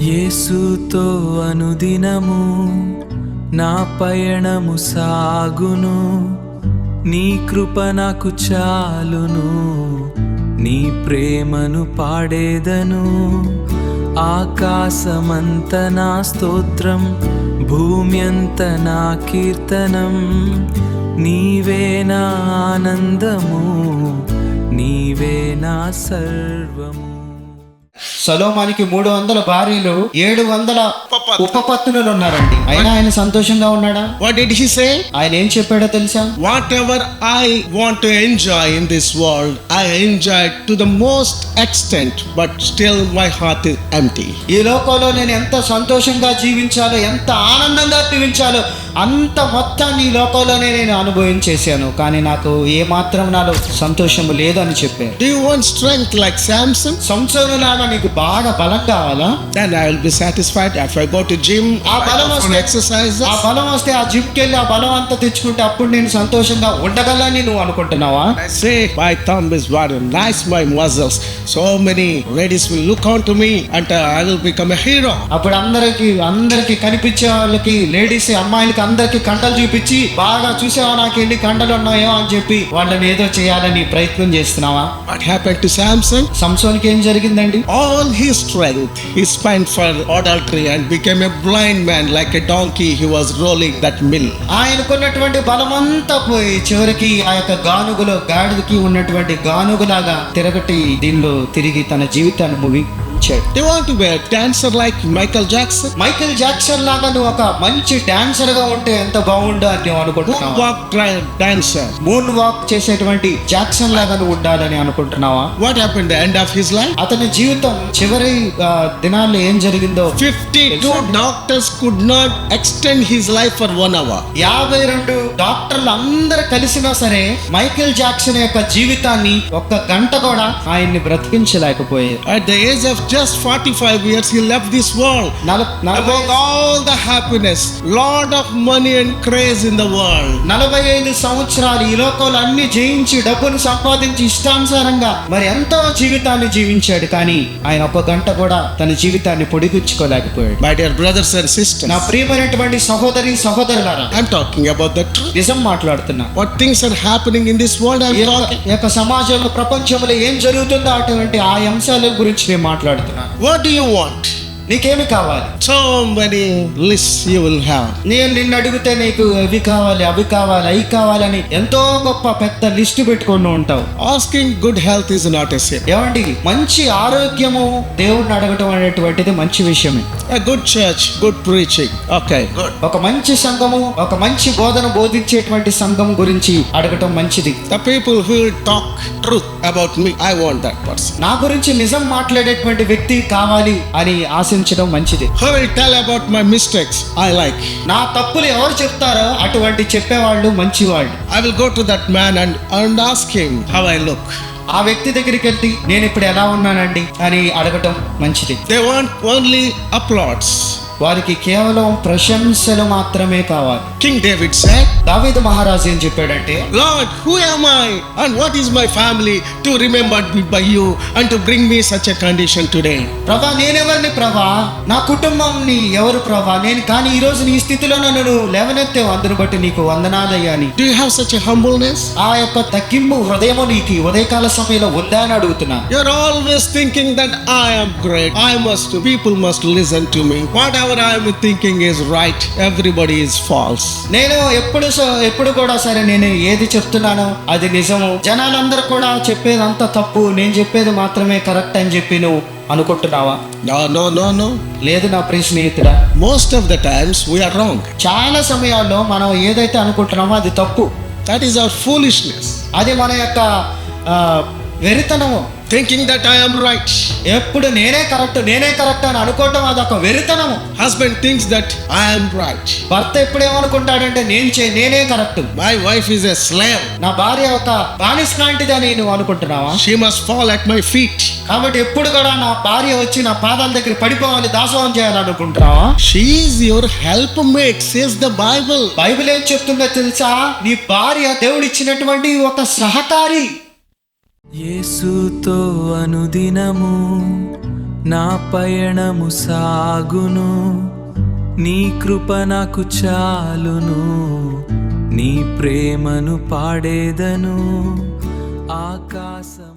యేసుతో అనుదినము నా పయనము సాగును, నీ కృప నాకు చాలును, నీ ప్రేమను పాడేదను. ఆకాశమంత నా స్తోత్రం, భూమి అంత నా కీర్తనం. నీవే నా ఆనందము, నీవే నా సర్వము. సొలొమోనుకి 300 భార్యలు, 700 ఉపపత్నులు ఉన్నారండి. అయినా ఆయన సంతోషంగా ఉన్నాడా? What did he say? ఆయన ఏం చెప్పాడో తెలుసా? Whatever I want to enjoy in this world, I enjoy to the most extent, but still my heart is empty. ఈ లోకంలో నేను ఎంత సంతోషంగా జీవించాలో, ఎంత ఆనందంగా జీవించాలో అంత మొత్తాన్ని ఈ లోకంలోనే నేను అనుభవించేశాను, కానీ నాకు ఏ మాత్రం నాలో సంతోషం లేదని చెప్పాను. Do you want strength like Samson? సంసోనులాగా నీకు బాగా బలం కావాలా? Then I will be satisfied if I go to gym. ఆ బలం వస్తే exercises. ఆ బలం వస్తే ఆ జిమ్కి వెళ్ళి ఆ బలం అంతా తెచ్చుకుంటే అప్పుడు నేను సంతోషంగా ఉండగలని నువ్వు అనుకుంటున్నావా? I say my thumb is very nice, my muscles. So many ladies will look on to me and I will become a hero. అప్పుడు అందరికి కనిపించే వాళ్ళకి, లేడీస్ అమ్మాయిలకి అందరికి కండలు చూపించి బాగా చూసావా నాకు ఎన్ని కండలు ఉన్నాయో అని చెప్పి వాళ్ళని ఏదో చేయాలని ప్రయత్నం చేస్తున్నావా? What happened to Samson? సంసోన్కి ఏం జరిగిందండి? All his strength he spent for adultery and became a blind man. Like a donkey he was rolling that mill. ఆయనకున్నటువంటి బలమంతా పోయి చివరికి ఆ యొక్క గానుగులో, గాడిదకి ఉన్నటువంటి గానుగులాగా తిరగటి దీనిలో తిరిగి తన జీవితాన్ని ముగించాడు. Do you want to be a dancer like Michael Jackson? Michael Jackson లాగా నువ్వు ఒక మంచి డాన్సర్ గా ఉంటే ఎంత బాగుండు అని నువ్వు అనుకుంటున్నావా? Moonwalk dancer. మూన్ వాక్ చేసేటువంటి జాక్సన్ లాగా నువ్వు ఉండాలని అనుకుంటున్నావా? What happened at the end of his life? అతని జీవితం చివరి దినాల్లో ఏం జరిగిందో 52 doctors could not extend his life for 1 hour. 52 డాక్టర్లు అందరు కలిసినా సరే మైకేల్ జాక్సన్ యొక్క జీవితాన్ని ఒక్క గంట కూడా ఆయన్ని బ్రతికించలేకపోయారు. At the age of just 45 years he left this world. Among all the happiness, lot of money and craze in the world. 45 సంవత్సరాలు ఈ లోకంలో అన్ని జయించి డబ్బును సంపాదించి ఇష్టానుసారంగా మరి ఎంతో జీవితాన్ని జీవించాడు, కానీ ఆయన ఒక్క గంట కూడా తన జీవితాన్ని పొడిగించుకోలేకపోయాడు. My dear brothers and sisters, నా ప్రియమైనటువంటి సహోదరులారా, I'm talking about the truth. నిజం మాట్లాడుతున్నా. What things are happening in this world, I'm talking. ఈ యొక్క సమాజంలో, ప్రపంచంలో ఏం జరుగుతుందో అటువంటి ఆ అంశాల గురించి నేను మాట్లాడుతున్నాను. What do you want? నీకేమి కావాలి? So many lists you will have. నేను నిన్ను అడిగితే నీకు అవి కావాలి, అవి కావాలని ఎంతో గొప్ప పెద్ద లిస్టు పెట్టుకొని ఉంటావు. Asking good health is not a sin. ఏమండి, మంచి ఆరోగ్యము దేవుడిని అడగటం అనేటువంటిది మంచి విషయమే. A good church, good preaching. Okay, good. ఒక మంచి సంఘము, ఒక మంచి బోధన బోధించేటువంటి సంఘం గురించి అడగటం మంచిది. The people who will talk truth about me, I want that person. నా గురించి నిజం మాట్లాడేటువంటి వ్యక్తి కావాలి అని ఆశించడం మంచిది. Who will tell about my mistakes, I like. నా తప్పులు ఎవరు చెప్తారో అటువంటి చెప్పేవాళ్ళు మంచివాళ్ళు. I will go to that man and ask him how I look. ఆ వ్యక్తి దగ్గరికి వెళ్తే నేను ఇప్పుడు ఎలా ఉన్నానండి అని అడగటం మంచిది. They want only applauds. వారికి కేవలం ప్రశంసలు మాత్రమే కావాలి. King David said, దావీదు మహారాజు ఏం చెప్పాడంటే, Lord, who am I and what is my family to remember me by you and to bring me such a condition today? ప్రభా, నేనెవరిని ప్రభా, నా కుటుంబం నీ ఎవరు ప్రభా, నేను కానీ ఈ రోజు నీ స్థితిలో నన్ను లేవనెత్తావు, అందును బట్టి నీకు వందనాలయ్యా అని. Do you have such a humbleness? ఆ యొక్క తగ్గింపు హృదయము నీకు ఉదయకాల సమయంలో ఉందా అని అడుగుతున్నాను. You're always thinking that I am great. People must listen to me. Whatever I am thinking is right. Everybody is false. నేను ఎప్పుడు కూడా సరే, నేను ఏది చెప్తున్నానో అది నిజము, జనాలందరూ కూడా చెప్పేదంతా తప్పు, నేను చెప్పేది మాత్రమే కరెక్ట్ అని చెప్పి నువ్వు అనుకుంటున్నావా? No. లేదు నా ప్రియ స్నేహితుడా. Most of the times we are wrong. చాలా సమయాల్లో మనం ఏదైతే అనుకుంటున్నామో అది తప్పు. That is our foolishness. అది మన యొక్క వెరితనము. Thinking that I am right. ఎప్పుడు నేనే కరెక్ట్ అని అనుకోవటం అదొక వెరితనము. Husband thinks that I am right. భర్త ఎప్పుడేమనుకుంటాడంటే నేనే correct, My wife is a slave. నా భార్య ఒక బానిస లాంటిదని నువ్వు అనుకుంటున్నావా? She must fall at my feet. కాబట్టి ఎప్పుడు కూడా నా భార్య వచ్చి నా పాదాల దగ్గర పడిపోవాలి, దాసోహం చేయాలనుకుంటున్నావా? She is your helpmate, says the Bible. Bible ఏం చెప్తుందో తెలుసా? నీ భార్య దేవుడు ఇచ్చినటువంటి ఒక సహకారి. యేసుతో అనుదినము నా పయనము సాగును, నీ కృప నాకు చాలును, నీ ప్రేమను పాడేదను ఆకాశం